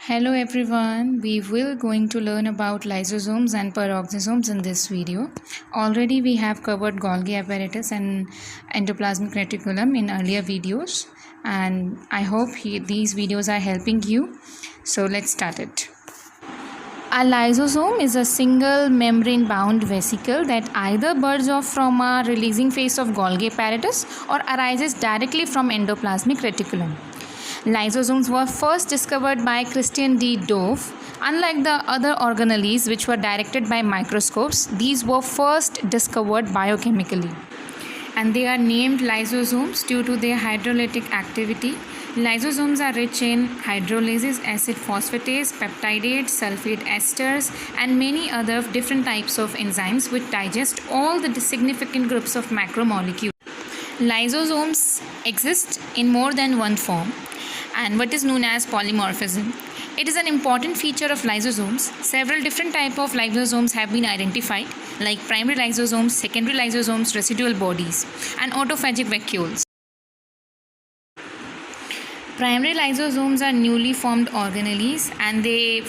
Hello everyone, we will going to learn about lysosomes and peroxisomes in this video. Already we have covered Golgi apparatus and endoplasmic reticulum in earlier videos, and I hope these videos are helping you. So let's start it. A lysosome is a single membrane bound vesicle that either bursts off from a releasing phase of Golgi apparatus or arises directly from endoplasmic reticulum. Lysosomes were first discovered by Christian D. Dove. Unlike the other organelles which were directed by microscopes, these were first discovered biochemically. And they are named lysosomes due to their hydrolytic activity. Lysosomes are rich in hydrolases, acid phosphatase, peptidates, sulfate esters, and many other different types of enzymes which digest all the significant groups of macromolecules. Lysosomes exist in more than one form, and what is known as polymorphism. It is an important feature of lysosomes. Several different types of lysosomes have been identified, like primary lysosomes, secondary lysosomes, residual bodies, and autophagic vacuoles. Primary lysosomes are newly formed organelles and they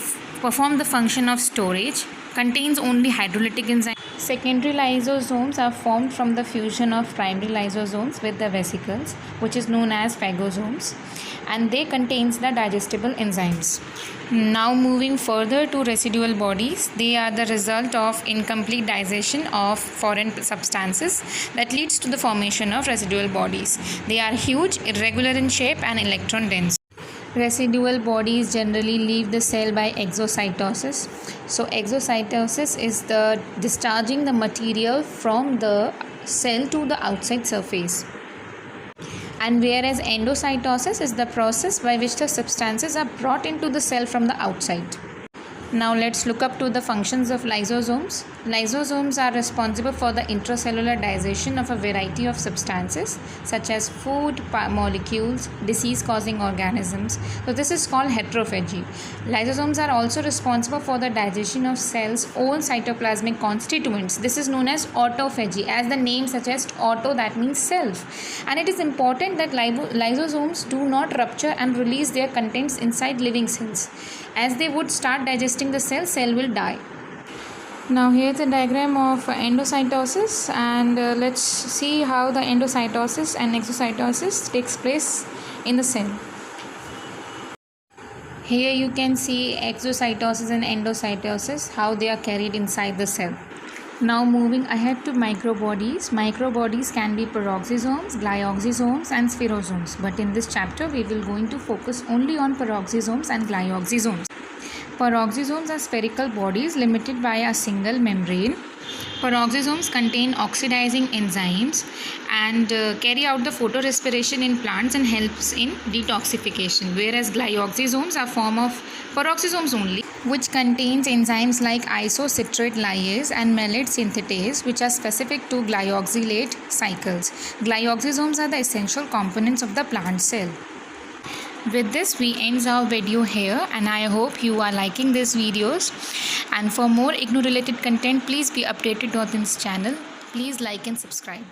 perform the function of storage, contains only hydrolytic enzymes. Secondary lysosomes are formed from the fusion of primary lysosomes with the vesicles, which is known as phagosomes, and they contains the digestible enzymes. Now moving further to residual bodies, they are the result of incomplete digestion of foreign substances that leads to the formation of residual bodies. They are huge, irregular in shape, and electron dense. Residual bodies generally leave the cell by exocytosis. So exocytosis is the discharging the material from the cell to the outside surface. And whereas endocytosis is the process by which the substances are brought into the cell from the outside. Now let's look up to the functions of lysosomes. Lysosomes are responsible for the intracellular digestion of a variety of substances such as food, molecules, disease-causing organisms. So this is called heterophagy. Lysosomes are also responsible for the digestion of cells' own cytoplasmic constituents. This is known as autophagy. As the name suggests, auto, that means self. And it is important that lysosomes do not rupture and release their contents inside living cells. As they would start digesting the cell will die. Now here is a diagram of endocytosis, and let's see how the endocytosis and exocytosis takes place in the cell. Here you can see exocytosis and endocytosis, how they are carried inside the cell. Now moving ahead to microbodies. Microbodies can be peroxisomes, glyoxysomes, and spherosomes. But in this chapter, we will going to focus only on peroxisomes and glyoxysomes. Peroxisomes are spherical bodies limited by a single membrane. Peroxisomes contain oxidizing enzymes and carry out the photorespiration in plants and helps in detoxification, whereas glyoxysomes are form of peroxisomes only, which contains enzymes like isocitrate lyase and malate synthetase, which are specific to glyoxylate cycles. Glyoxysomes are the essential components of the plant cell. With this, we end our video here, and I hope you are liking these videos. And for more IGNOU related content, please be updated on this channel. Please like and subscribe.